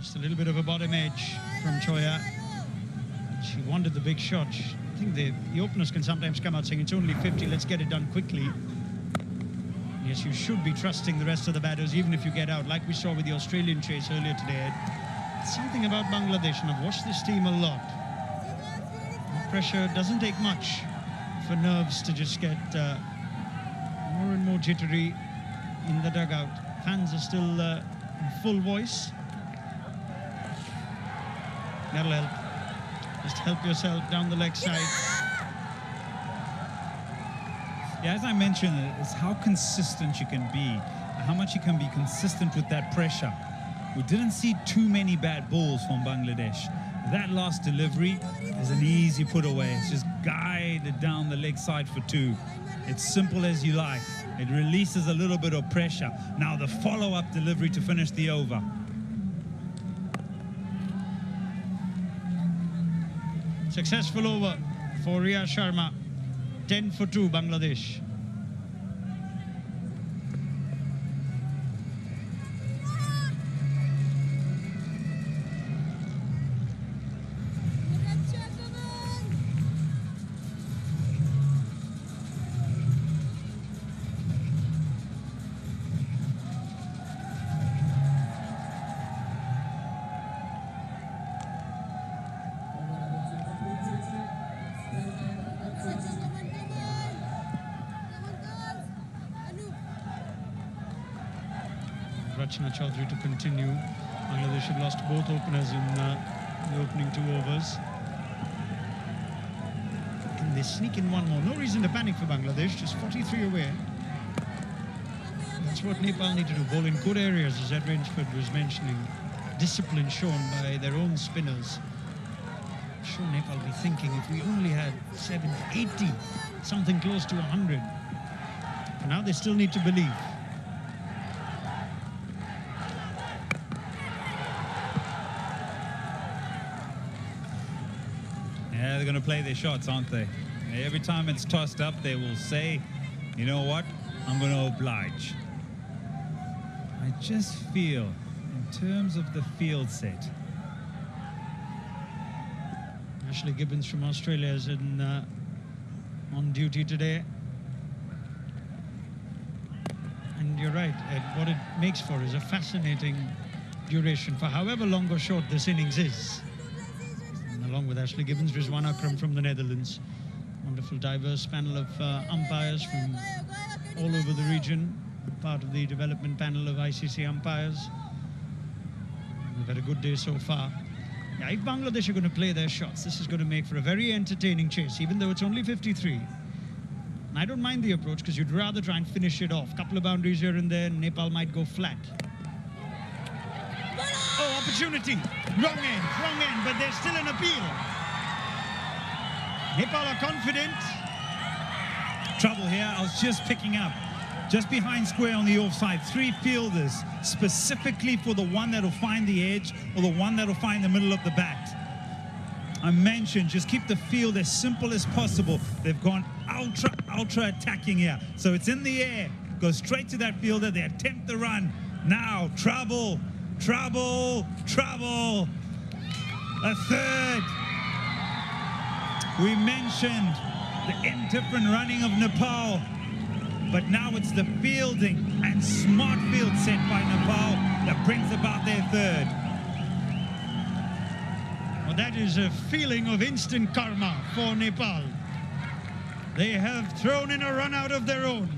Just a little bit of a bottom edge from Choya. She wanted the big shot. I think the openers can sometimes come out saying it's only 50, let's get it done quickly. Yes, you should be trusting the rest of the batters, even if you get out, like we saw with the Australian chase earlier today. Something about Bangladesh, and I've watched this team a lot. The pressure doesn't take much for nerves to just get more and more jittery in the dugout. Fans are still in full voice. That'll help. Just help yourself down the leg side. Yeah, as I mentioned, it's how consistent you can be, how much you can be consistent with that pressure. We didn't see too many bad balls from Bangladesh. That last delivery is an easy put away. It's just guided down the leg side for 2. It's simple as you like. It releases a little bit of pressure. Now the follow-up delivery to finish the over. Successful over for Riya Sharma. 10 for 2, Bangladesh. Rachna Chaudhary to continue. Bangladesh have lost both openers in the opening 2 overs. Can they sneak in one more? No reason to panic for Bangladesh, just 43 away. That's what Nepal need to do. Bowl in good areas, as Ed Rainsford was mentioning. Discipline shown by their own spinners. I'm sure Nepal will be thinking, if we only had 70, 80, something close to 100. And now they still need to believe. Yeah, they're going to play their shots, aren't they? Every time it's tossed up, they will say, you know what, I'm going to oblige. I just feel, in terms of the field set, Ashley Gibbons from Australia is on duty today. And you're right, Ed, what it makes for is a fascinating duration for however long or short this innings is. Along with Ashley Gibbons, Rizwan Akram from the Netherlands. Wonderful diverse panel of umpires from all over the region, part of the development panel of ICC umpires. We've had a good day so far. Yeah, if Bangladesh are going to play their shots, this is going to make for a very entertaining chase, even though it's only 53. And I don't mind the approach, because you'd rather try and finish it off. Couple of boundaries here and there, Nepal might go flat. Oh, opportunity. Wrong end, but there's still an appeal. Nepal are confident. Trouble here, I was just picking up. Just behind square on the offside, 3 fielders, specifically for the one that'll find the edge or the one that'll find the middle of the bat. I mentioned, just keep the field as simple as possible. They've gone ultra attacking here. So it's in the air, goes straight to that fielder, they attempt the run. Now, trouble. A third. We mentioned the indifferent running of Nepal, but now it's the fielding and smart field set by Nepal that brings about their third. Well, that is a feeling of instant karma for Nepal. They have thrown in a run out of their own.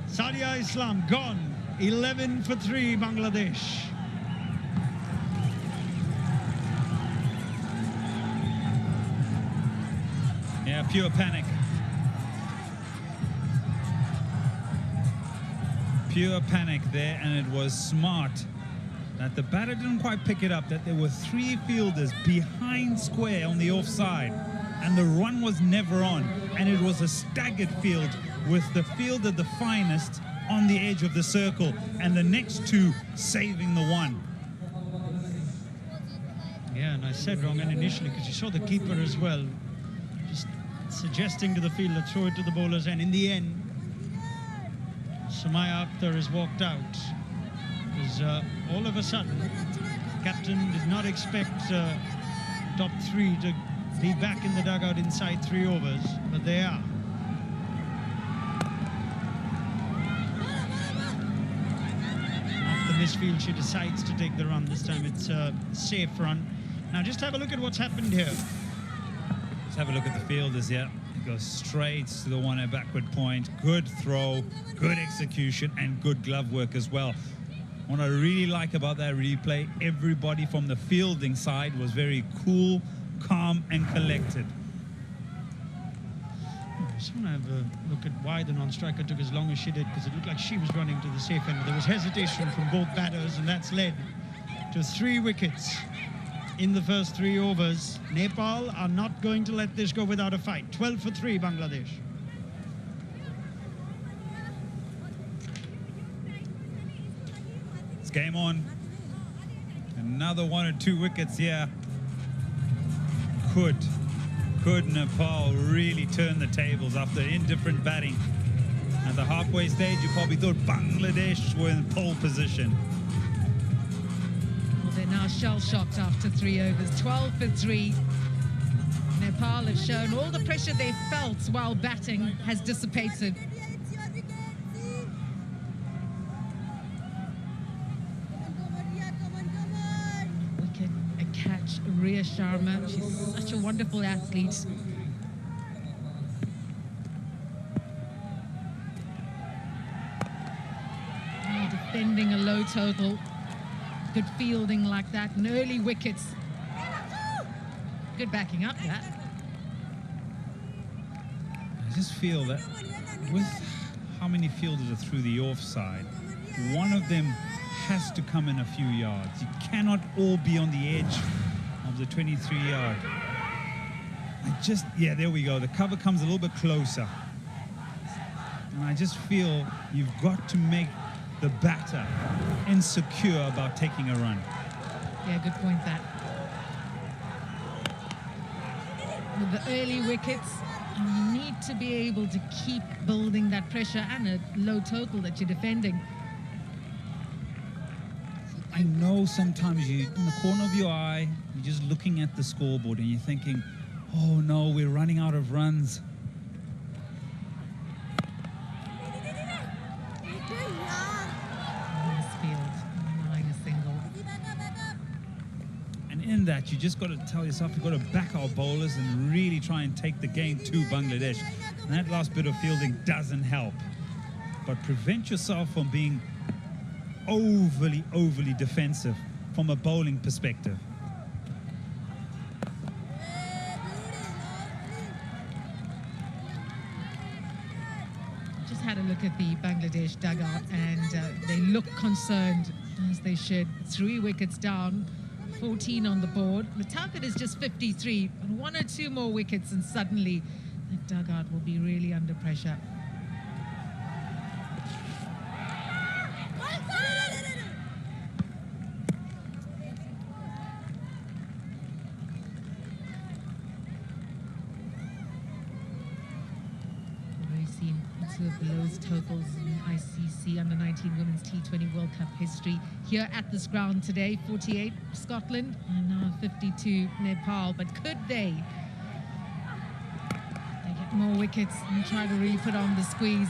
Sadia Islam gone. 11 for 3, Bangladesh. Yeah, pure panic. Pure panic there, and it was smart that the batter didn't quite pick it up, that there were 3 fielders behind square on the offside, and the run was never on, and it was a staggered field with the fielder the finest on the edge of the circle, and the next 2 saving the one. Yeah, and I said wrong end initially because you saw the keeper as well, just suggesting to the fielder, throw it to the bowlers, and in the end, Sumaya Akhtar has walked out. Because all of a sudden, captain did not expect top three to be back in the dugout inside 3 overs, but they are. Off the misfield, she decides to take the run. This time it's a safe run. Now just have a look at what's happened here. Let's have a look at the fielders here. It goes straight to the one at backward point. Good throw, good execution, and good glove work as well. What I really like about that replay, everybody from the fielding side was very cool, calm, and collected. I just want to have a look at why the non-striker took as long as she did, because it looked like she was running to the safe end. There was hesitation from both batters, and that's led to 3 wickets in the first 3 overs. Nepal are not going to let this go without a fight. 12 for 3, Bangladesh. It's game on. Another 1 or 2 wickets here. Could Nepal really turn the tables after indifferent batting? At the halfway stage, you probably thought Bangladesh were in pole position. Well, they're now shell-shocked after 3 overs. 12 for 3. Nepal have shown all the pressure they felt while batting has dissipated. Wicket, a catch, Rhea Sharma. She's such a wonderful athlete. Defending a low total. Good fielding like that, and early wickets. Good backing up that. I just feel that with how many fielders are through the offside, one of them has to come in a few yards. You cannot all be on the edge of the 23-yard. Yeah, there we go. The cover comes a little bit closer. And I just feel you've got to make the batter insecure about taking a run. Yeah, good point that. With the early wickets, you need to be able to keep building that pressure and a low total that you're defending. I know sometimes you, in the corner of your eye, you're just looking at the scoreboard and you're thinking, oh no, we're running out of runs. In that, you just got to tell yourself you've got to back our bowlers and really try and take the game to Bangladesh. And that last bit of fielding doesn't help. But prevent yourself from being overly defensive from a bowling perspective. Just had a look at the Bangladesh dugout, and they look concerned, as they should. 3 wickets down. 14 on the board. The target is just 53, and 1 or 2 more wickets, and suddenly the dugout will be really under pressure. We've seen two of the lowest totals in ICC Under-19 Women's T20 World Cup history here at this ground today. 48 Scotland and now 52 Nepal. But could they get more wickets and try to really put on the squeeze?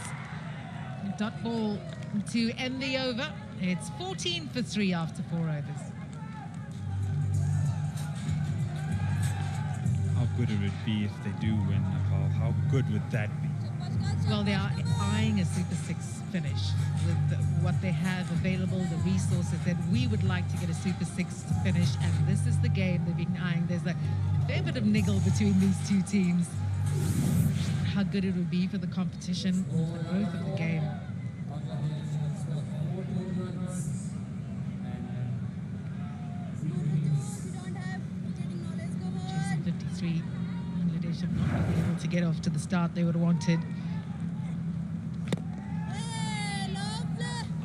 A dot ball to end the over. It's 14 for 3 after 4 overs. How good would it be if they do win, Nepal? How good would that be? Well, they are eyeing a Super 6 finish with what they have available, the resources that we would like to get a Super 6 finish, and this is the game they've been eyeing. There's a fair bit of niggle between these 2 teams. How good it would be for the competition, for the growth of the game. Chasing 53, Bangladesh have not been able to get off to the start they would have wanted.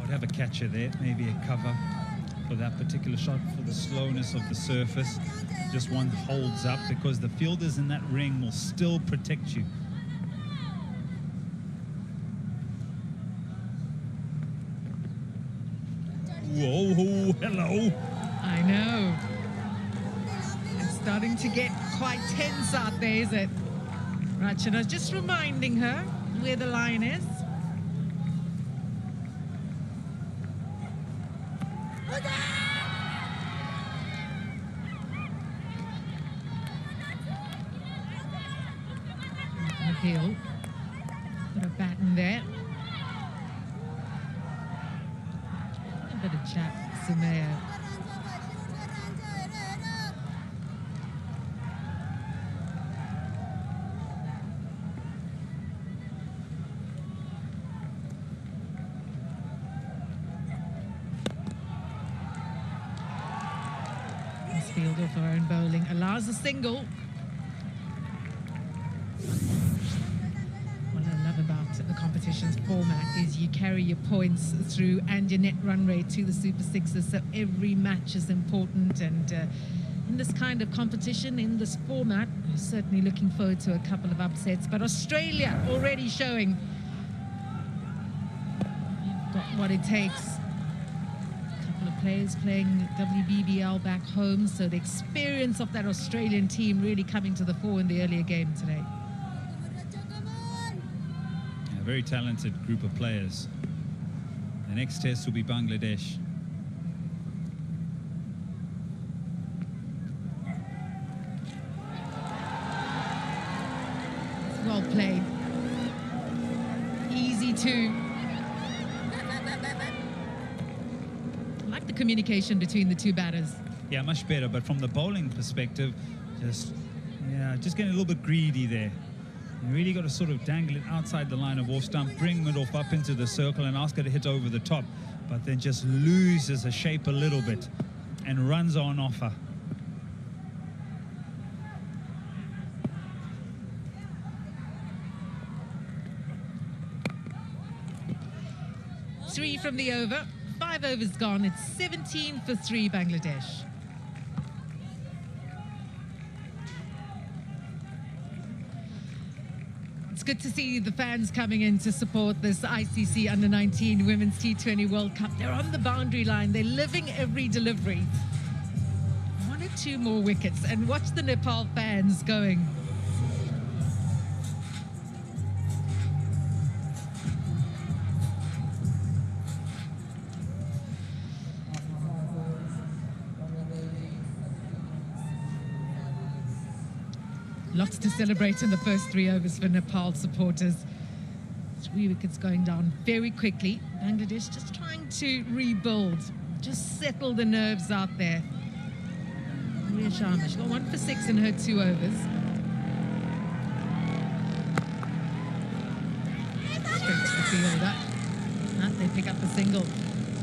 Have a catcher there, maybe a cover for that particular shot, for the slowness of the surface. Just one holds up, because the fielders in that ring will still protect you. Whoa, hello. I I know. It's starting to get quite tense out there, is it? Rachana's just reminding her where the line is. Appeal. Put a bat in there. A bit of chat, Sumaya. This field off her own bowling allows a single. The competition's format is you carry your points through and your net run rate to the Super Sixes, so every match is important. And in this kind of competition, in this format, I'm certainly looking forward to a couple of upsets. But Australia already showing you've got what it takes. A couple of players playing WBBL back home, so the experience of that Australian team really coming to the fore in the earlier game today. A very talented group of players. The next test will be Bangladesh. Well played. Easy too. I like the communication between the two batters. Yeah, much better, but from the bowling perspective, just getting a little bit greedy there. You really got to sort of dangle it outside the line of off stump, bring mid-off up into the circle and ask her to hit over the top, but then just loses the shape a little bit and runs on offer. Three from the over, 5 overs gone. It's 17 for 3 Bangladesh. It's good to see the fans coming in to support this ICC Under-19 Women's T20 World Cup. They're on the boundary line. They're living every delivery. 1 or 2 more wickets. And watch the Nepal fans going. Lots to celebrate in the first 3 overs for Nepal supporters. 3 wickets going down very quickly. Bangladesh just trying to rebuild, just settle the nerves out there. Maria Sharma, she got 1 for 6 in her 2 overs. Straight to the fielder. They pick up a single.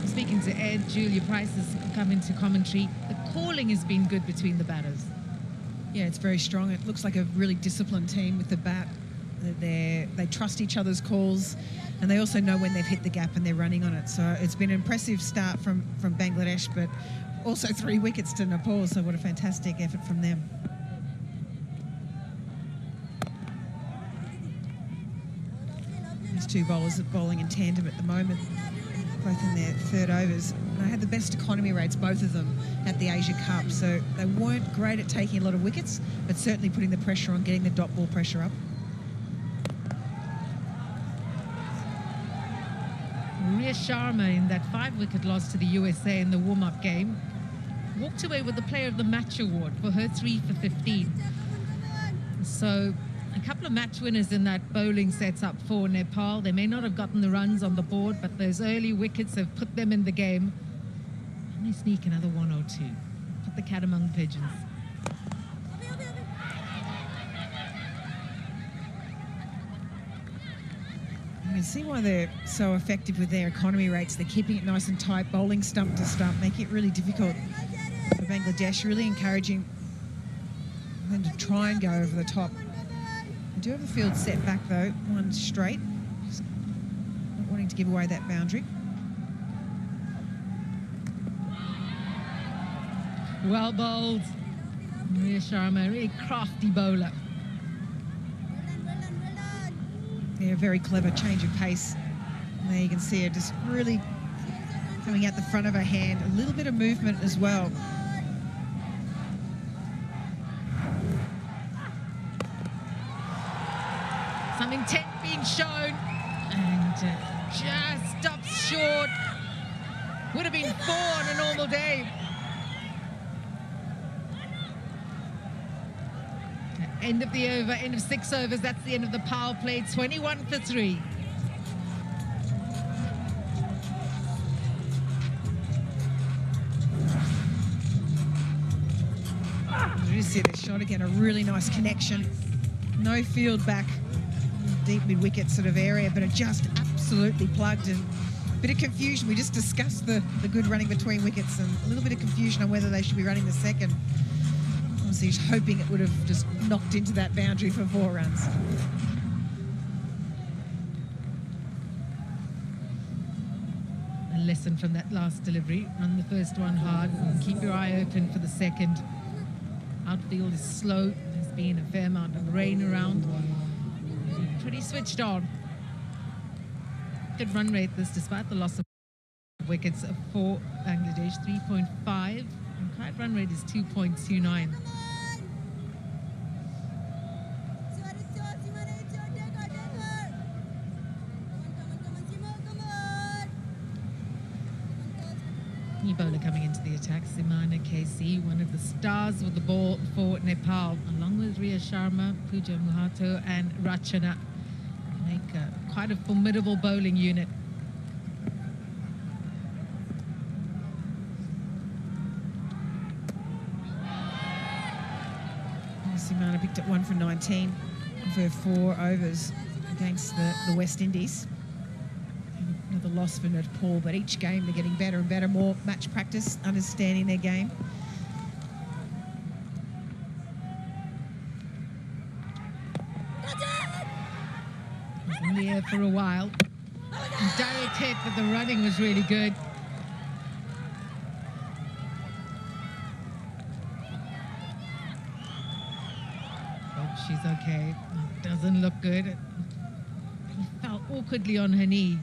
Speaking to Ed, Julia Price has come into commentary. The calling has been good between the batters. Yeah, it's very strong. It looks like a really disciplined team with the bat. They trust each other's calls, and they also know when they've hit the gap and they're running on it. So it's been an impressive start from Bangladesh, but also 3 wickets to Nepal, so what a fantastic effort from them. These 2 bowlers are bowling in tandem at the moment, both in their 3rd overs. And they had the best economy rates, both of them, at the Asia Cup. So they weren't great at taking a lot of wickets, but certainly putting the pressure on, getting the dot ball pressure up. Maria Sharma, in that 5-wicket loss to the USA in the warm-up game, walked away with the Player of the Match award for her 3 for 15. So a couple of match winners in that bowling setup for Nepal. They may not have gotten the runs on the board, but those early wickets have put them in the game. And they sneak another 1 or 2. Put the cat among the pigeons. You can see why they're so effective with their economy rates. They're keeping it nice and tight, bowling stump to stump, making it really difficult for Bangladesh, really encouraging them to try and go over the top. They do have a field set back though, 1 straight, just not wanting to give away that boundary. Well bowled. Maria Sharma, really crafty bowler. Yeah, very clever change of pace. And there you can see her just really coming out the front of her hand. A little bit of movement as well. Some intent being shown, and just stops short. Would have been 4 on a normal day. End of the over, end of 6 overs. That's the end of the power play. 21 for 3. You see the shot again, a really nice connection. No field back, deep mid-wicket sort of area, but it just absolutely plugged. And a bit of confusion. We just discussed the good running between wickets, and a little bit of confusion on whether they should be running the second. Obviously, he's hoping it would have just knocked into that boundary for 4 runs. A lesson from that last delivery. Run the first one hard. Keep your eye open for the second. Outfield is slow. There's been a fair amount of rain around. Pretty switched on. Good run rate this, despite the loss of wickets for Bangladesh, 3.5. And current run rate is 2.29. New bowler coming into the attack, Simana KC, one of the stars with the ball for Nepal, along with Riya Sharma, Pooja Muhato and Rachana. Make quite a formidable bowling unit. Simana picked up 1 for 19 of her 4 overs against the West Indies. Another loss for Nepal, but each game they're getting better and better, more match practice, understanding their game. It was in the air for a while. Direct hit, but the running was really good. Hope she's okay. Doesn't look good. He fell awkwardly on her knee.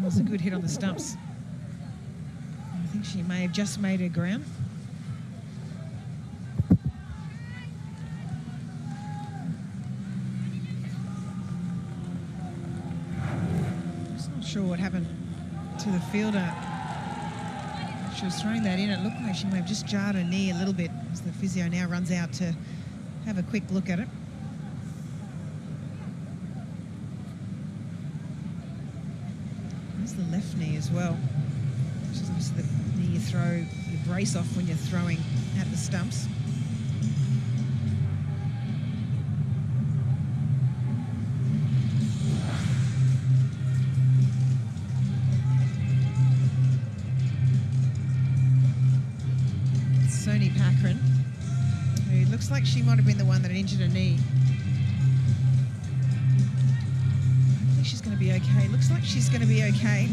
Was a good hit on the stumps. I think she may have just made her ground. Just not sure what happened to the fielder. She was throwing that in. It looked like she may have just jarred her knee a little bit as the physio now runs out to have a quick look at it. The left knee as well, which is obviously the knee you brace off when you're throwing at the stumps. Sony Pakran, who looks like she might have been the one that injured her knee. She's going to be okay. Looks like she's going to be okay,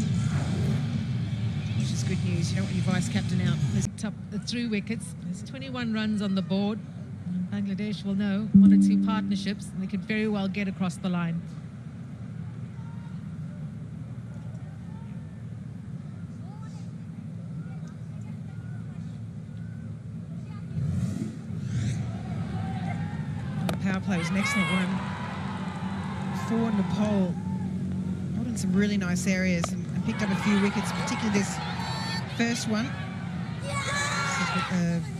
which is good news. You don't want your vice captain out. There's top the 3 wickets. There's 21 runs on the board. And Bangladesh will know 1 or 2 partnerships, and they could very well get across the line. The power play was an excellent one for Nepal. In some really nice areas and picked up a few wickets, particularly this first one.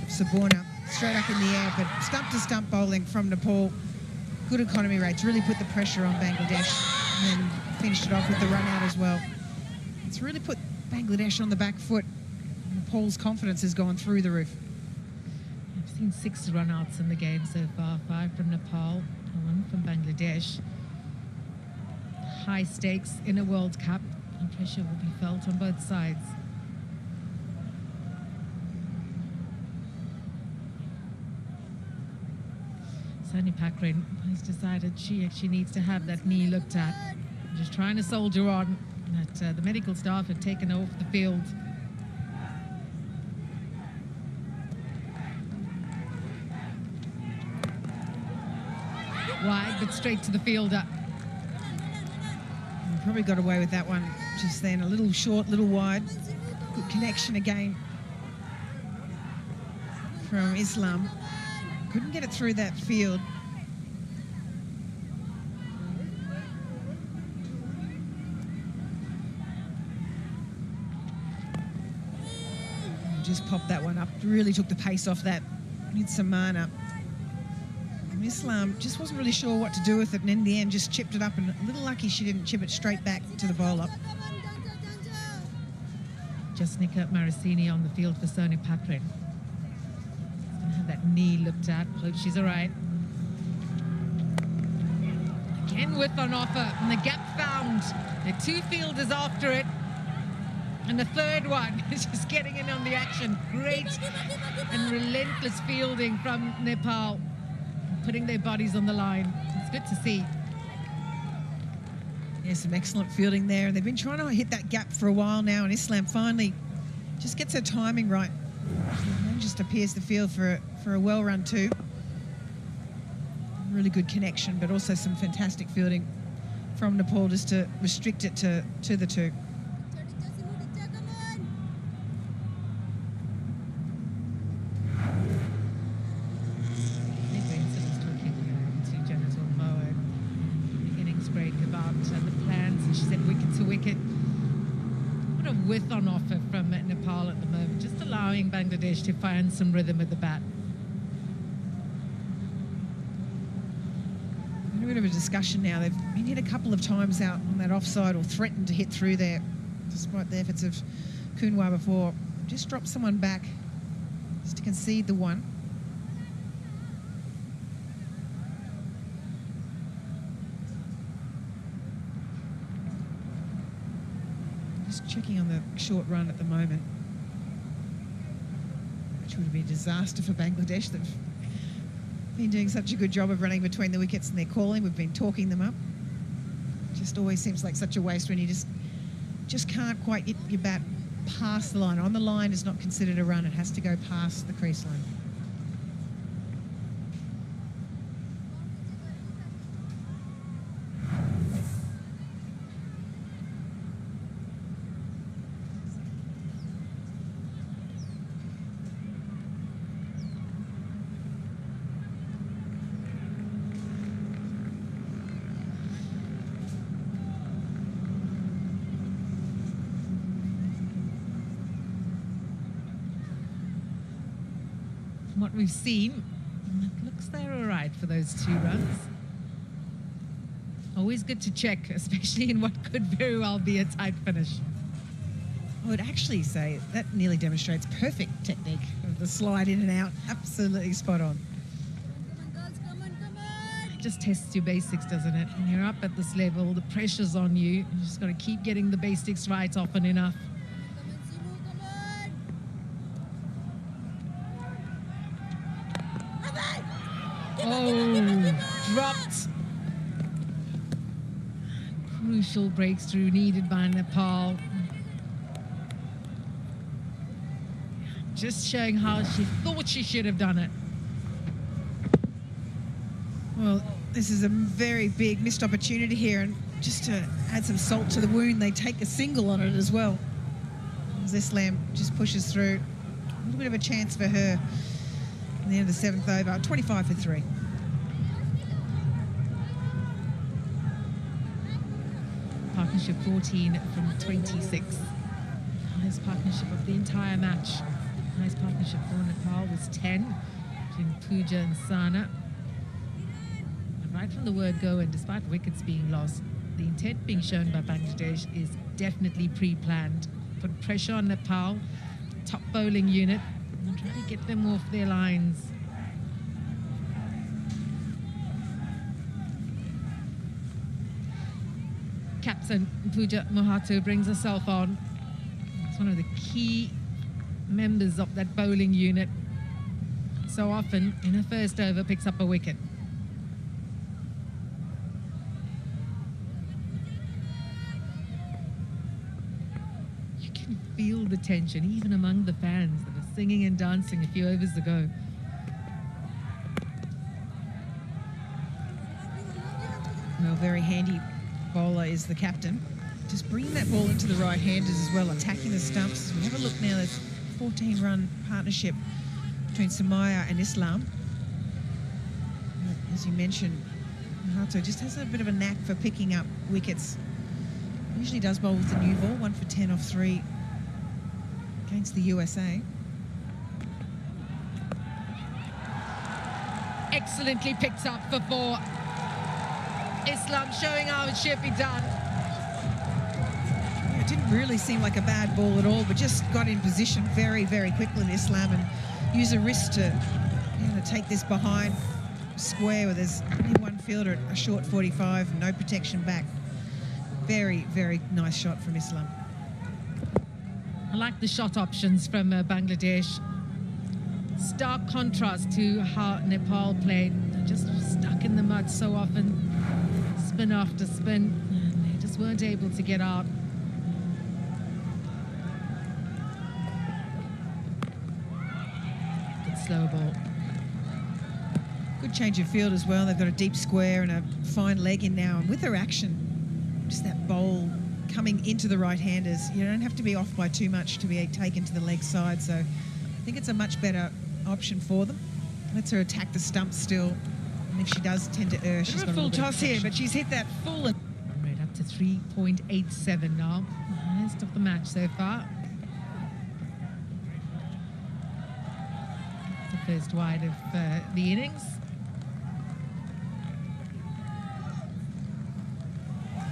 Saborna straight up in the air, but stump to stump bowling from Nepal. Good economy rates, really put the pressure on Bangladesh and then finished it off with the run out as well. It's really put Bangladesh on the back foot. Nepal's confidence has gone through the roof. I've seen 6 run outs in the game so far, 5 from Nepal, 1 from Bangladesh. High stakes in a World Cup, and pressure will be felt on both sides. Sony Pakran has decided she actually needs to have that knee looked at. Just trying to soldier on. that the medical staff had taken off the field. Wide, but straight to the fielder. Probably got away with that one just then. A little short, little wide. Good connection again from Islam. Couldn't get it through that field. Just popped that one up. Really took the pace off that. Need some mana. Islam just wasn't really sure what to do with it, and in the end just chipped it up, and a little lucky she didn't chip it straight back to the bowler. Jasnika Marasini on the field for Sony Patrin. Gonna have that knee looked at. Hope she's all right. Again with an offer, and the gap found. The two fielders after it, and the third one is just getting in on the action. Great and relentless fielding from Nepal, putting their bodies on the line. It's good to see. Yeah, some excellent fielding there. And they've been trying to hit that gap for a while now, and Islam finally just gets her timing right. And just appears the field for a well-run two. Really good connection, but also some fantastic fielding from Nepal just to restrict it to the two. Width on offer from Nepal at the moment, just allowing Bangladesh to find some rhythm with the bat. A bit of a discussion now. They've been hit a couple of times out on that offside, or threatened to hit through there, despite the efforts of Kunwa before. Just dropped someone back just to concede the one. Checking on the short run at the moment, which would be a disaster for Bangladesh. They've been doing such a good job of running between the wickets, and they're calling. We've been talking them up. Just always seems like such a waste when you just can't quite get your bat past the line. On the line is not considered a run. It has to go past the crease line. What we've seen, it looks they're all right for those 2 runs. Always good to check, especially in what could very well be a tight finish. I would actually say that nearly demonstrates perfect technique of the slide in and out. Absolutely spot on. It just tests your basics, doesn't it? When you're up at this level, the pressure's on you. You just got to keep getting the basics right often enough. Oh, dropped. Crucial breakthrough needed by Nepal. Just showing how she thought she should have done it. Well, this is a very big missed opportunity here, and just to add some salt to the wound, they take a single on it as well. Islam just pushes through. A little bit of a chance for her in the end of the 7th over. 25 for 3. Partnership 14 from 26. Highest partnership of the entire match. Highest partnership for Nepal was 10 between Pooja and Sana. And right from the word go, and despite wickets being lost, the intent being shown by Bangladesh is definitely pre-planned. Put pressure on Nepal, top bowling unit, and try to get them off their lines. Captain Pooja Mohatu brings herself on. It's one of the key members of that bowling unit. So often, in her first over, picks up a wicket. can feel the tension, even among the fans that are singing and dancing a few overs ago. Well, very handy bowler is the captain. Just bringing that ball into the right-handers as well, attacking the stumps. We have a look now, there's a 14-run partnership between Samaya and Islam. As you mentioned, Mahato just has a bit of a knack for picking up wickets. Usually does bowl with the new ball, 1 for 10 off 3 against the USA. Excellently picked up for 4. Islam showing how it should be done. It didn't really seem like a bad ball at all, but just got in position very, very quickly in Islam and use a wrist to take this behind square where there's only one fielder at a short 45, no protection back. Very, very nice shot from Islam. I like the shot options from Bangladesh. Stark contrast to how Nepal played. They're just stuck in the mud so often, spin after spin, and they just weren't able to get out. Good slow ball. Good change of field as well. They've got a deep square and a fine leg in now, and with their action, just that bowl coming into the right-handers, you don't have to be off by too much to be taken to the leg side, so I think it's a much better option for them. Lets her attack the stump still, and if she does tend to err, she's got a full toss here, but she's hit that full. Right up to 3.87 now. Highest of the match so far. The first wide of the innings.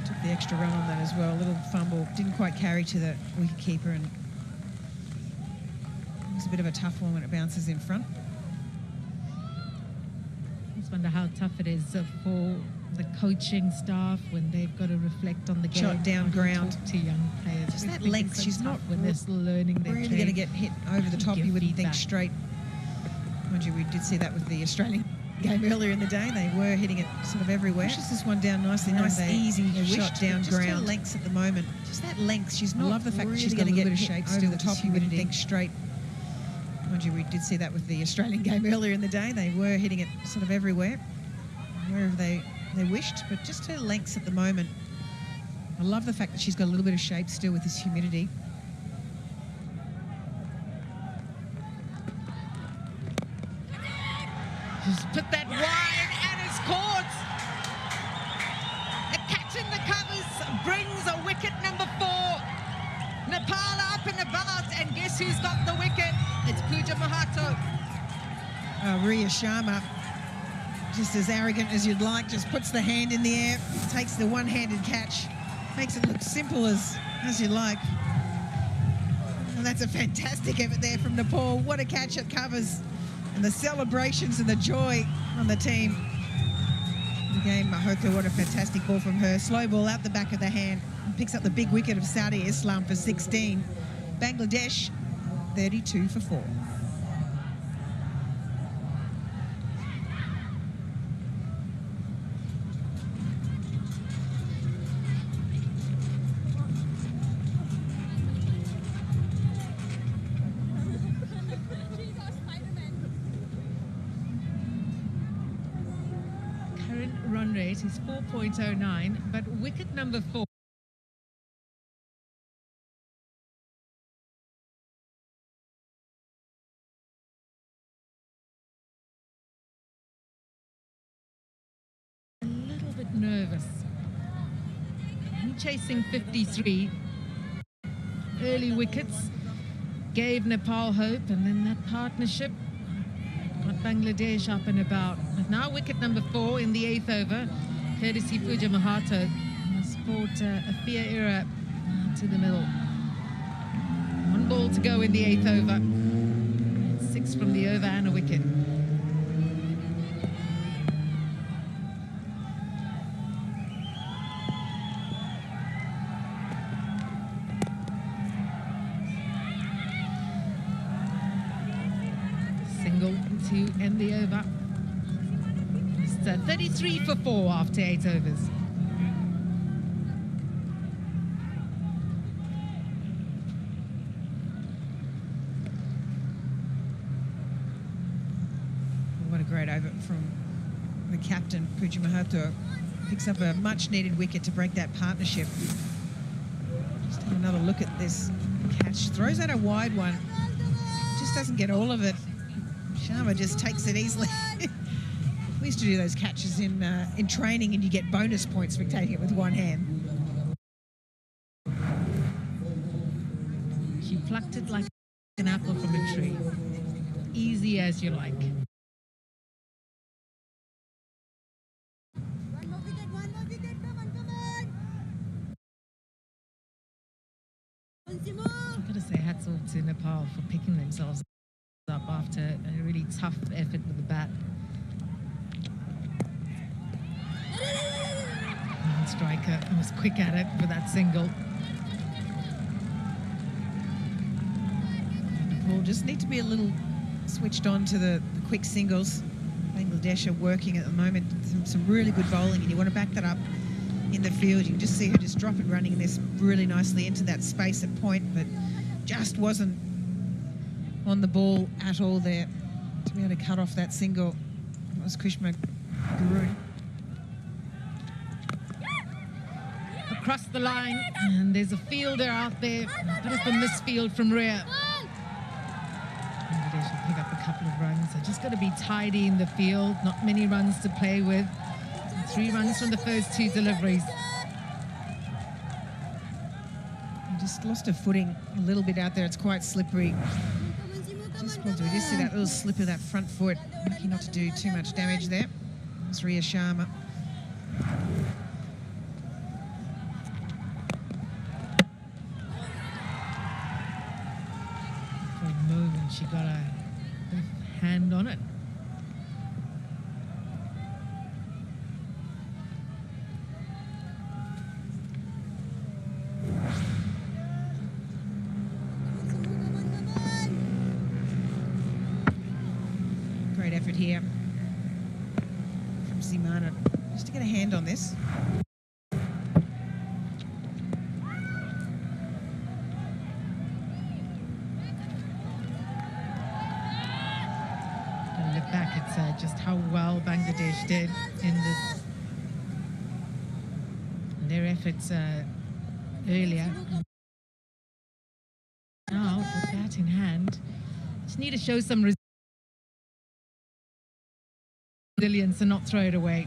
Took the extra run on that as well. A little fumble, didn't quite carry to the wicketkeeper, and it was a bit of a tough one when it bounces in front. I just wonder how tough it is for the coaching staff when they've got to reflect on the game. Shot down ground. To young players. Just that I think length, it's so she's tough not when they're still learning their really trade. going to get hit over the top, Give you wouldn't think feedback. straight. Mind you, we did see that with the Australian game earlier in the day. They were hitting it sort of everywhere. Pushes this one down nicely. Nice, easy shot down ground. Just her lengths at the moment. Just that length. She's not. I love the fact that she's going to get a bit of shape still. The top, you wouldn't think straight. Mind you, we did see that with the Australian game earlier in the day. They were hitting it sort of everywhere, wherever they wished. But just her lengths at the moment. I love the fact that she's got a little bit of shape still with this humidity. Just put that wide and it's caught. A catch in the covers brings a wicket number 4. Nepal up and about, and guess who's got the wicket? It's Pooja Mahato. Ria Sharma, just as arrogant as you'd like, just puts the hand in the air, takes the one-handed catch, makes it look simple as you like. And that's a fantastic effort there from Nepal. What a catch it covers. And the celebrations and the joy on the team. Again, Mahoto, what a fantastic ball from her. Slow ball out the back of the hand. Picks up the big wicket of Saudi Islam for 16. Bangladesh, 32 for 4. Run rate is 4.09, but wicket number 4. A little bit nervous. Chasing 53. Early wickets gave Nepal hope, and then that partnership got Bangladesh up and about. But now wicket number 4 in the 8th over, courtesy Pooja Mahato, has brought a fair error to the middle. 1 ball to go in the 8th over. 6 from the over and a wicket. To end the over. It's 33 for 4 after 8 overs. from the captain, Puja Mahathir. Picks up a much-needed wicket to break that partnership. Just have another look at this catch. Throws out a wide one. Just doesn't get all of it. Sharma just takes it easily. We used to do those catches in training, and you get bonus points for taking it with one hand. She plucked it like an apple from a tree. Easy as you like. I've got to say hats off to Nepal for picking themselves up after a really tough effort with the bat. Striker was quick at it for that single. Nepal just need to be a little switched on to the quick singles. Bangladesh are working at the moment, some really good bowling, and you want to back that up in the field. You can just see her just drop it running this really nicely into that space at point, but just wasn't on the ball at all there to be able to cut off that single. That was Krishma Guru. Across the line, and there's a fielder out there, but it's a misfield from rear. Bangladesh will pick up a couple of runs. They're just got to be tidy in the field, not many runs to play with. 3 runs from the first 2 deliveries. You just lost her footing a little bit out there. It's quite slippery. We just see that little slip of that front foot. Lucky not to do too much damage there. It's Rhea Sharma. For a moment, she got a hand on it. Great effort here from Simana just to get a hand on this. Look back at just how well Bangladesh did in their efforts earlier. Now, with bat in hand, just need to show some resilience and not throw it away.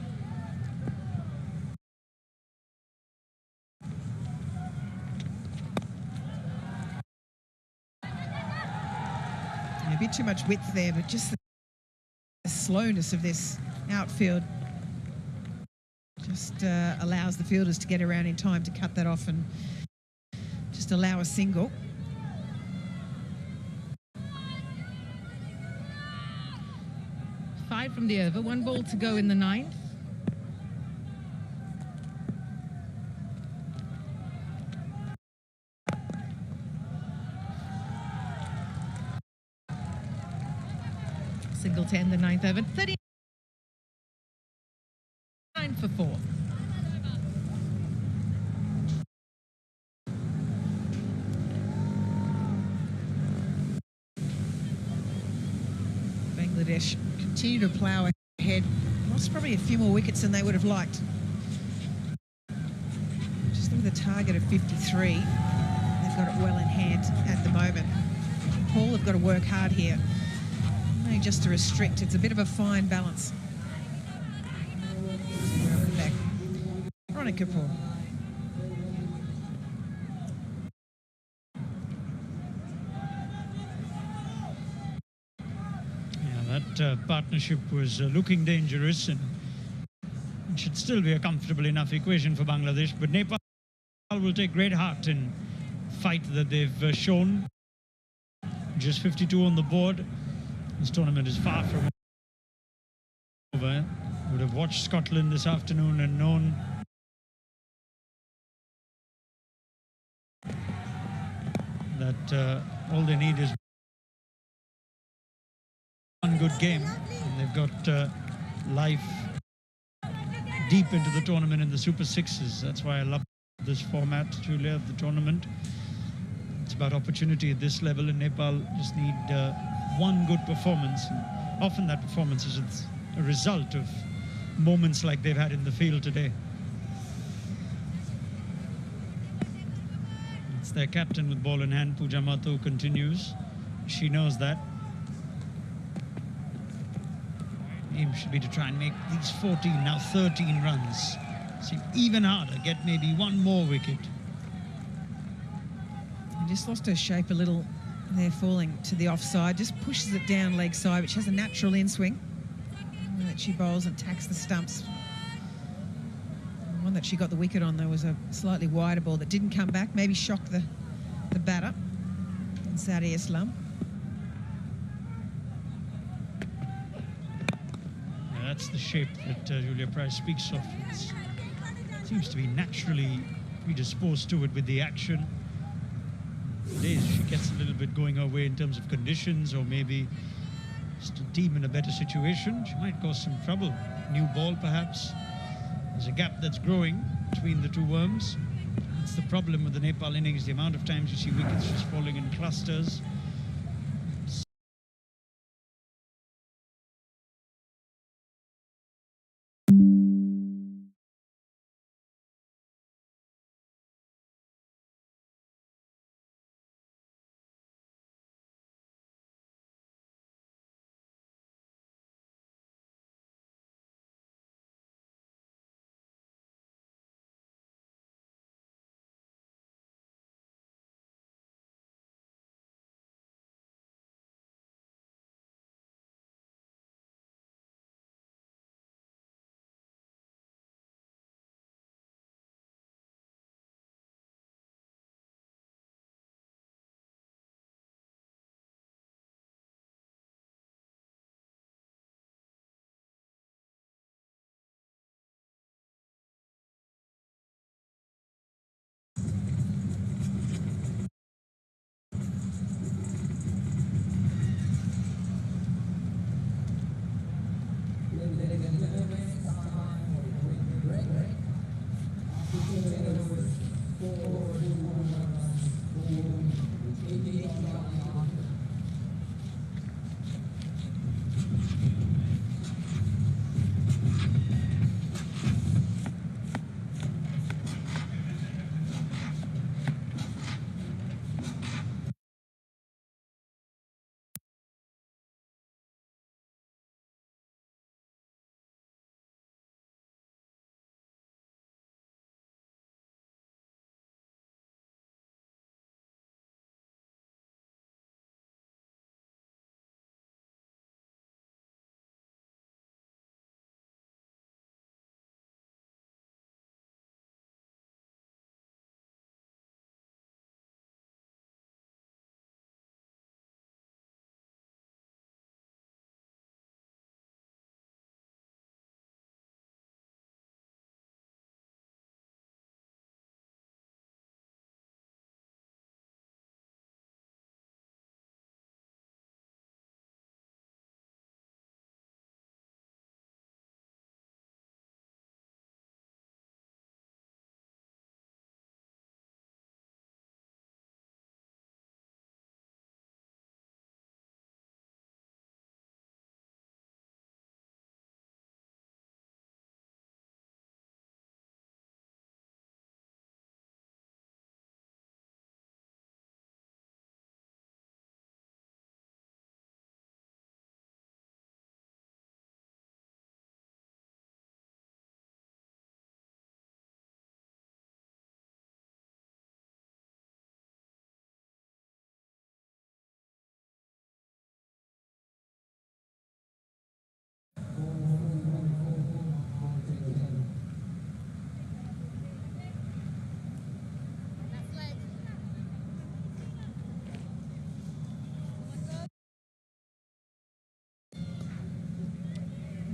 A bit too much width there, but just the slowness of this outfield just allows the fielders to get around in time to cut that off and just allow a single. Five from the over, 1 ball to go in the 9th. Single to end the 9th over, 39 for 4. Bangladesh continue to plough ahead. Lost probably a few more wickets than they would have liked. Just with a target of 53. They've got it well in hand at the moment. Paul have got to work hard here. Only just to restrict. It's a bit of a fine balance. Welcome back. Veronica Paul. That partnership was looking dangerous, and it should still be a comfortable enough equation for Bangladesh. But Nepal will take great heart in fight that they've shown. Just 52 on the board. This tournament is far from over. Would have watched Scotland this afternoon and known that all they need is one good game, and they've got life deep into the tournament in the Super Sixes. That's why I love this format, Julia, of the tournament. It's about opportunity at this level, and Nepal just need one good performance. And often that performance is a result of moments like they've had in the field today. It's their captain with ball in hand. Pooja Mato continues. She knows that. Aim should be to try and make these 14, now 13 runs seem even harder, get maybe one more wicket. He just lost her shape a little there, falling to the offside. Just pushes it down leg side, which has a natural in-swing. That she bowls and tacks the stumps. The one that she got the wicket on, though, was a slightly wider ball that didn't come back, maybe shocked the batter, Saudi Islam. That's the shape that Julia Price speaks of. It seems to be naturally predisposed to it with the action. Days she gets a little bit going her way in terms of conditions, or maybe just a team in a better situation, she might cause some trouble. New ball, perhaps. There's a gap that's growing between the two worms. That's the problem with the Nepal innings, the amount of times you see wickets just falling in clusters.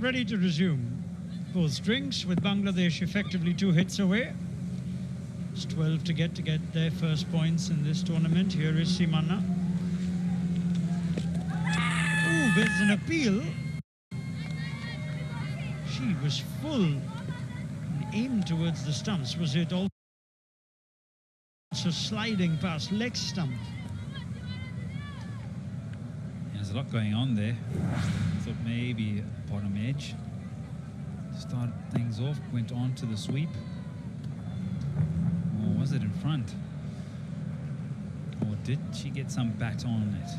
Ready to resume both strings, with Bangladesh effectively 2 hits away. It's 12 to get their first points in this tournament. Here is Simana. Ooh, there's an appeal. She was full and aimed towards the stumps. Was it also sliding past leg stump? There's a lot going on there. thought maybe bottom edge. Started things off, went on to the sweep. Or was it in front? Or did she get some bat on it?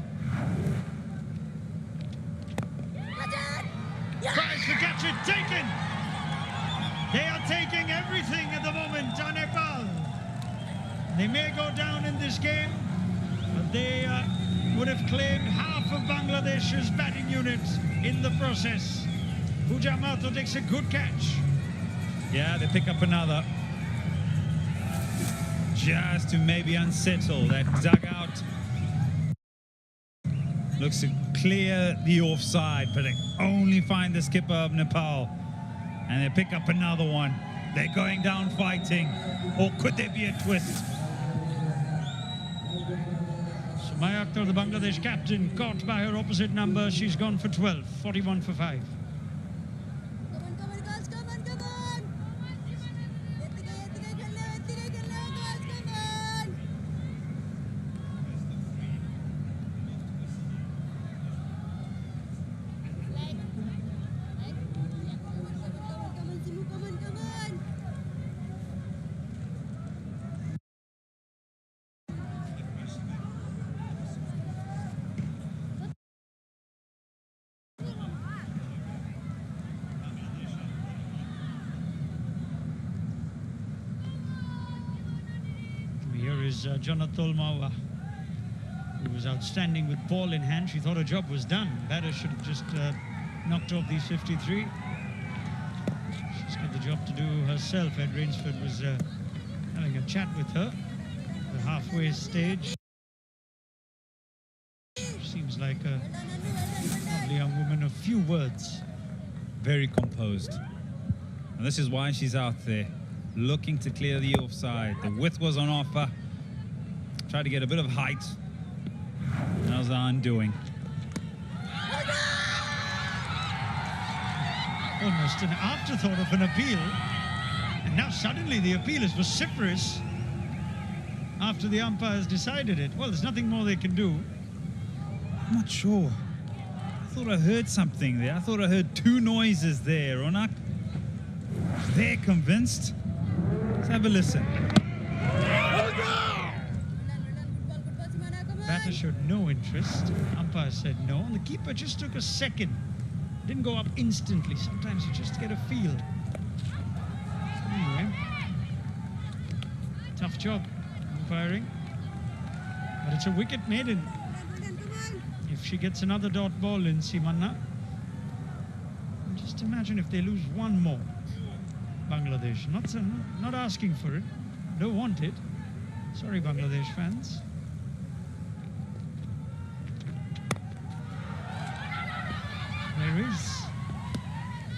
Tries to catch it, taken! They are taking everything at the moment on Nepal. They may go down in this game, but they would have claimed half of Bangladesh's batting unit in the process. Pooja Mato takes a good catch. Yeah, they pick up another. Just to maybe unsettle that dugout. Looks to clear the offside, but they only find the skipper of Nepal. And they pick up another one. They're going down fighting. Or could there be a twist? Sumaya Akhtar, the Bangladesh captain, caught by her opposite number. She's gone for 12, 41 for 5. Jonathan Mawa, who was outstanding with ball in hand. She thought her job was done. Batter should have just knocked off these 53. She's got the job to do herself. Ed Rainsford was having a chat with her at the halfway stage. Seems like a lovely young woman of few words. Very composed. And this is why she's out there, looking to clear the offside. The width was on offer. Tried to get a bit of height. That was the undoing. Almost an afterthought of an appeal. And now suddenly the appeal is vociferous after the umpires decided it. Well, there's nothing more they can do. I'm not sure. I thought I heard something there. I thought I heard two noises there, Ronak. They're convinced. Let's have a listen. Batter showed no interest. Umpire said no. And the keeper just took a second. Didn't go up instantly. Sometimes you just get a feel. Anyway, tough job umpiring. But it's a wicket maiden. If she gets another dot ball in Simanna, just imagine if they lose one more. Bangladesh. Not asking for it. Don't want it. Sorry, Bangladesh fans. There is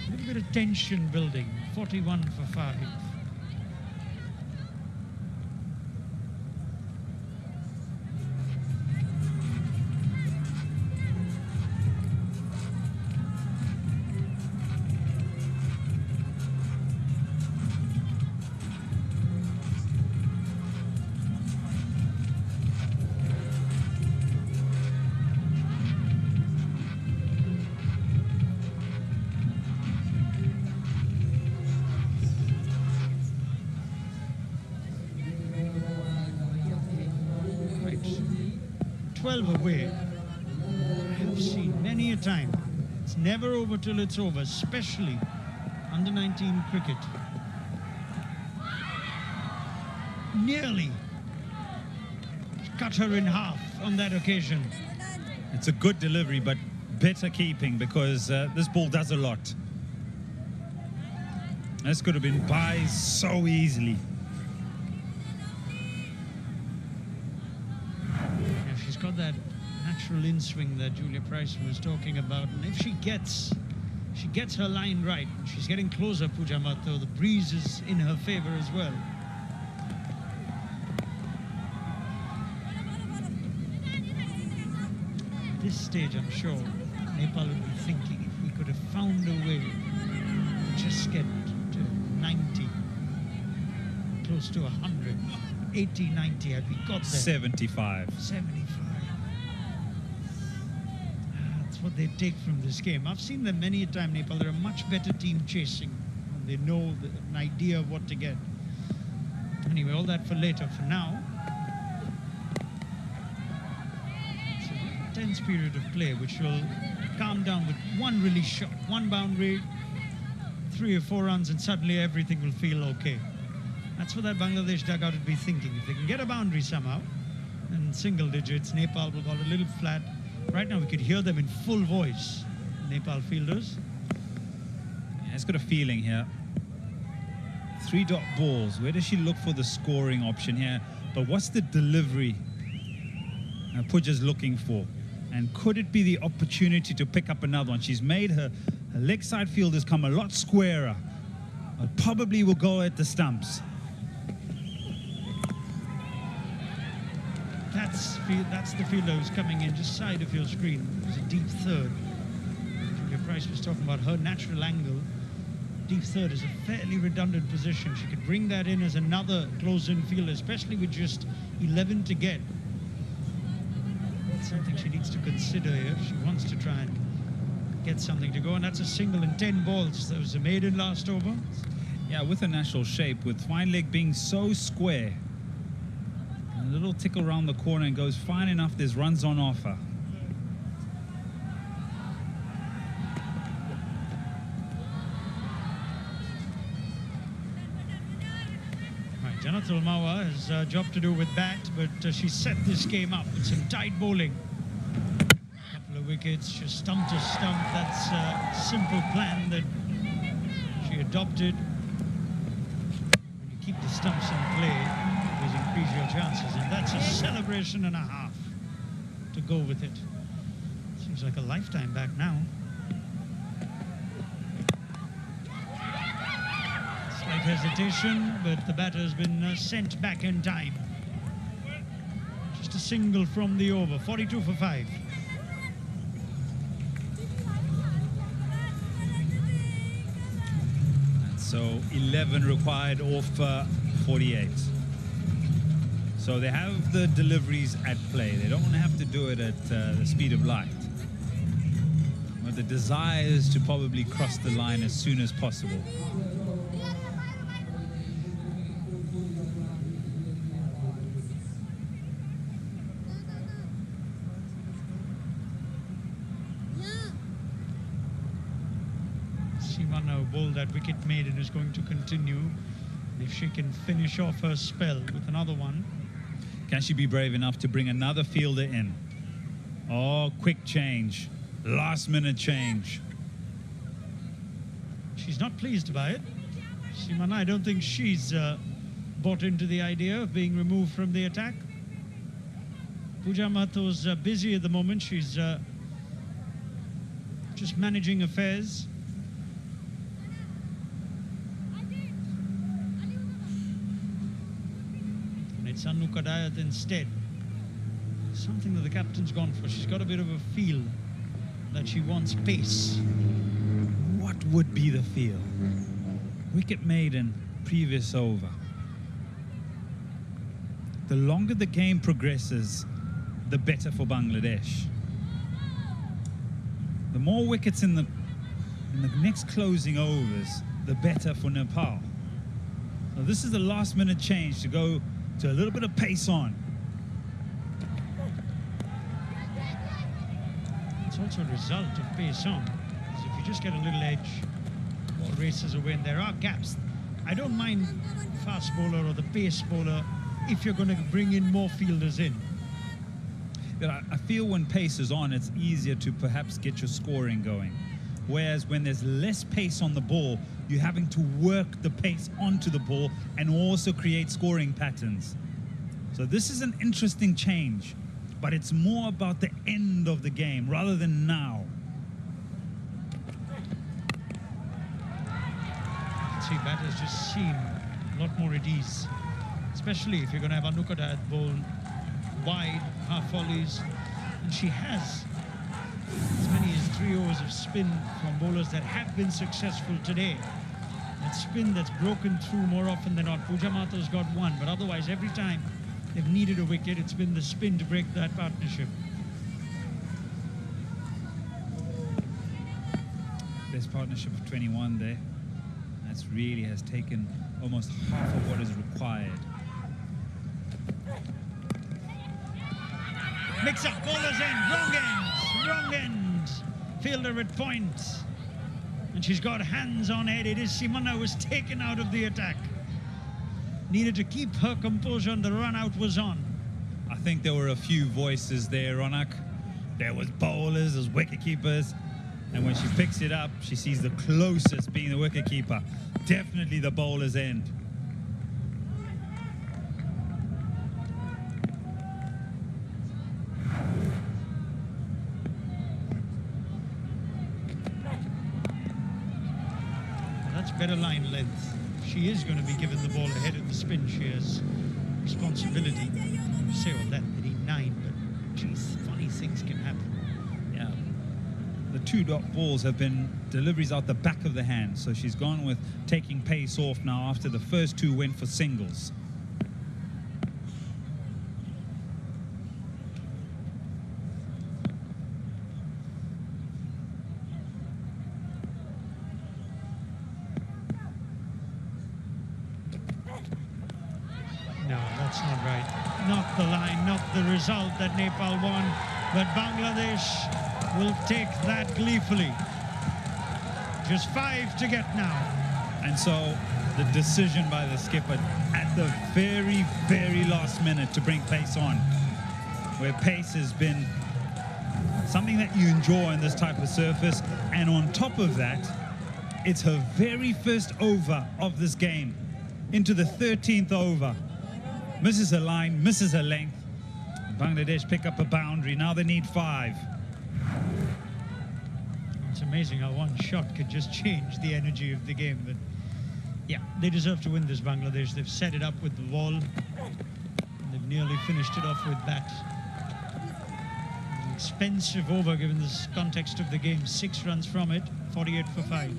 a little bit of tension building. 41 for 5. Away. I have seen many a time. It's never over till it's over, especially under 19 cricket. Nearly cut her in half on that occasion. It's a good delivery, but better keeping because this ball does a lot. This could have been by so easily. She's got that natural in-swing that Julia Price was talking about, and if she gets her line right, she's getting closer, Pooja Mato. The breeze is in her favor as well. At this stage, I'm sure Nepal would be thinking if we could have found a way to just get to 90, close to 100, 80, 90, had we got there. 75. 75. That's what they take from this game. I've seen them many a time, Nepal. They're a much better team chasing. And they know an idea of what to get. Anyway, all that for later. For now, it's a tense period of play, which will calm down with one release shot, one boundary, 3 or 4 runs, and suddenly everything will feel okay. That's what that Bangladesh dugout would be thinking. If they can get a boundary somehow, and single digits, Nepal will go a little flat. Right now, we could hear them in full voice, Nepal fielders. Yeah, it's got a feeling here. 3-dot balls. Where does she look for the scoring option here? But what's the delivery Pooja's looking for? And could it be the opportunity to pick up another one? She's made her leg side fielders come a lot squarer. Probably will go at the stumps. That's the fielder who's coming in just side of your screen. It's a deep third. Julia Price was talking about her natural angle. Deep third is a fairly redundant position. She could bring that in as another close-in fielder, especially with just 11 to get. That's something she needs to consider here if she wants to try and get something to go. And that's a single in 10 balls. That was a maiden last over. Yeah, with a natural shape, with fine leg being so square. A little tickle around the corner and goes fine enough. There's runs on offer. Right, Janatul Mawa has a job to do with bat, but she set this game up with some tight bowling. A couple of wickets, just stump to stump. That's a simple plan that she adopted. When you keep the stumps in play, increase your chances, and that's a celebration and a half to go with it. Seems like a lifetime back now. Slight hesitation, but the batter has been sent back in time. Just a single from the over, 42 for 5. And so 11 required off 48. So they have the deliveries at play. They don't have to do it at the speed of light. But the desire is to probably cross the line as soon as possible. Simana bowled that wicket maiden is going to continue. And if she can finish off her spell with another one. Can she be brave enough to bring another fielder in? Oh, quick change. Last minute change. She's not pleased by it. Simana, I don't think she's bought into the idea of being removed from the attack. Pooja Mahato's busy at the moment. She's just managing affairs. It's Anu Kadayat instead. Something that the captain's gone for. She's got a bit of a feel that she wants pace. What would be the feel? Wicket maiden, previous over. The longer the game progresses, the better for Bangladesh. The more wickets in the next closing overs, the better for Nepal. So this is the last minute change to go to a little bit of pace on. It's also a result of pace on. Because if you just get a little edge, ball races away, and there are gaps. I don't mind the fast bowler or the pace bowler if you're going to bring in more fielders in. But I feel when pace is on, it's easier to perhaps get your scoring going. Whereas when there's less pace on the ball, you're having to work the pace onto the ball and also create scoring patterns. So this is an interesting change, but it's more about the end of the game rather than now. See, batters just seem a lot more at ease, especially if you're going to have Anukadayat bowl wide, half volleys, and she has as many as 3 overs of spin from bowlers that have been successful today. That spin that's broken through more often than not. Pooja Mahato's got one, but otherwise every time they've needed a wicket, it's been the spin to break that partnership. best partnership of 21 there. That's really has taken almost half of what is required. Mix up, bowler's end, wrong end. Fielder at point. And she's got hands on head. It is Simona was taken out of the attack. Needed to keep her composure and the run out was on. I think there were a few voices there, Ronak. There was bowlers, there's wicketkeepers. And when she picks it up, she sees the closest being the wicketkeeper. Definitely the bowler's end. That's better line length. She is going to be given the ball ahead of the spin. She has responsibility. You say all that, they need 9, but geez, funny things can happen. Yeah. The 2-dot balls have been deliveries out the back of the hand, so she's gone with taking pace off now after the first 2 went for singles. No, that's not right. Not the line, not the result that Nepal won, but Bangladesh will take that gleefully. Just 5 to get now. And so the decision by the skipper at the very, very last minute to bring pace on, where pace has been something that you enjoy on this type of surface. And on top of that, it's her very first over of this game, into the 13th over. Misses her line, misses her length. Bangladesh pick up a boundary. Now they need 5. It's amazing how one shot could just change the energy of the game. But yeah, they deserve to win this, Bangladesh. They've set it up with the wall. And they've nearly finished it off with that. An expensive over given this context of the game. 6 runs from it, 48 for 5.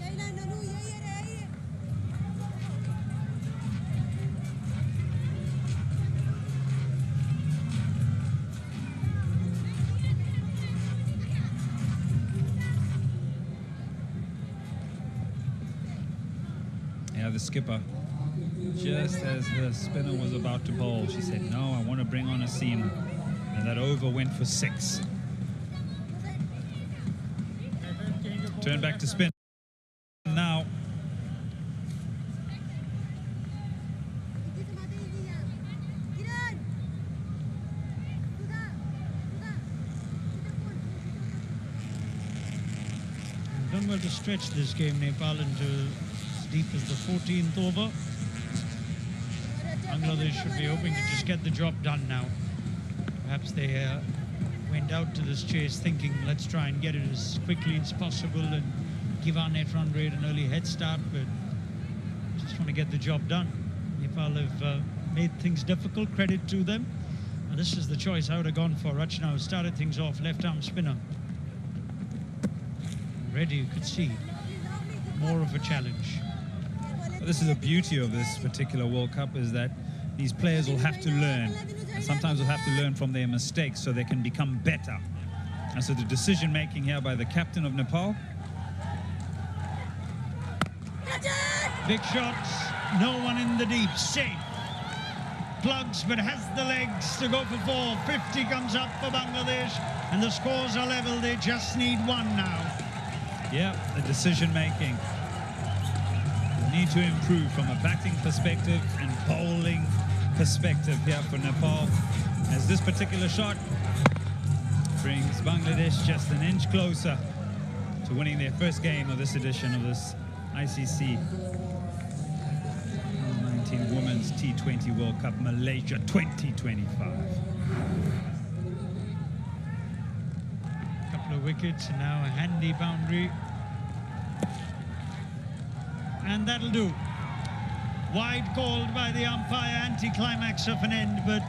The skipper, just as the spinner was about to bowl, she said, no, I want to bring on a seamer. And that over went for 6. Turn back to spin now. Done well to stretch this game, Nepal, into deep as the 14th over. Bangladesh should be hoping to just get the job done now. Perhaps they went out to this chase thinking, let's try and get it as quickly as possible and give our net run rate an early head start, but just want to get the job done. Nepal have made things difficult, credit to them. And this is the choice I would have gone for. Rachna who started things off, left-arm spinner. Already you could see more of a challenge. This is the beauty of this particular World Cup, is that these players will have to learn, and sometimes will have to learn from their mistakes so they can become better. And so the decision making here by the captain of Nepal. Big shots, no one in the deep, safe. Plugs, but has the legs to go for 4. 50 comes up for Bangladesh, and the scores are level. They just need 1 now. Yeah, the decision making. Need to improve from a batting perspective and bowling perspective here for Nepal, as this particular shot brings Bangladesh just an inch closer to winning their first game of this edition of this ICC U19 Women's T20 World Cup Malaysia 2025. A couple of wickets and now a handy boundary. And that'll do. Wide called by the umpire, anti-climax of an end, but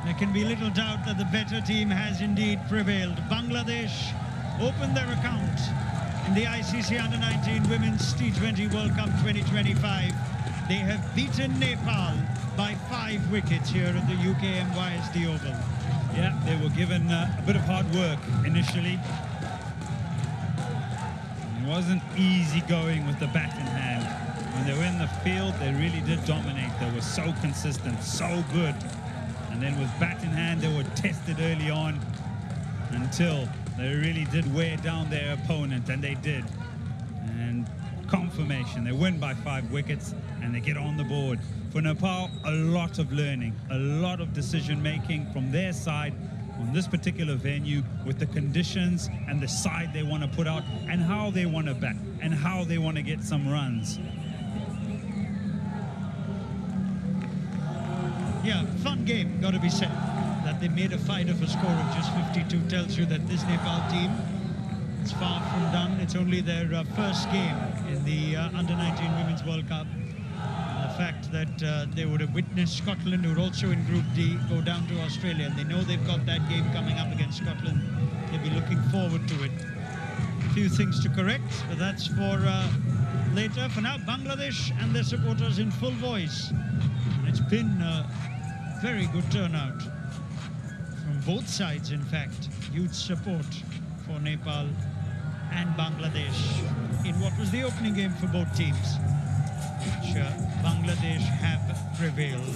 there can be little doubt that the better team has indeed prevailed. Bangladesh opened their account in the ICC Under-19 Women's T20 World Cup 2025. They have beaten Nepal by 5 wickets here at the UK MYSD Oval. Yeah, they were given a bit of hard work initially. In wasn't easy going with the bat in hand. When they were in the field, they really did dominate. They were so consistent, so good. And then with bat in hand, they were tested early on until they really did wear down their opponent, and they did. And confirmation, they win by 5 wickets and they get on the board. For Nepal, a lot of learning, a lot of decision making from their side on this particular venue with the conditions and the side they want to put out and how they want to bat and how they want to get some runs. Yeah, fun game, got to be said. That they made a fight of a score of just 52 tells you that this Nepal team is far from done. It's only their first game in the Under-19 Women's World Cup. And the fact that they would have witnessed Scotland, who are also in Group D, go down to Australia, and they know they've got that game coming up against Scotland. They'll be looking forward to it. A few things to correct, but that's for later. For now, Bangladesh and their supporters in full voice. And it's been a very good turnout from both sides, in fact. Huge support for Nepal and Bangladesh in what was the opening game for both teams, which Bangladesh have prevailed.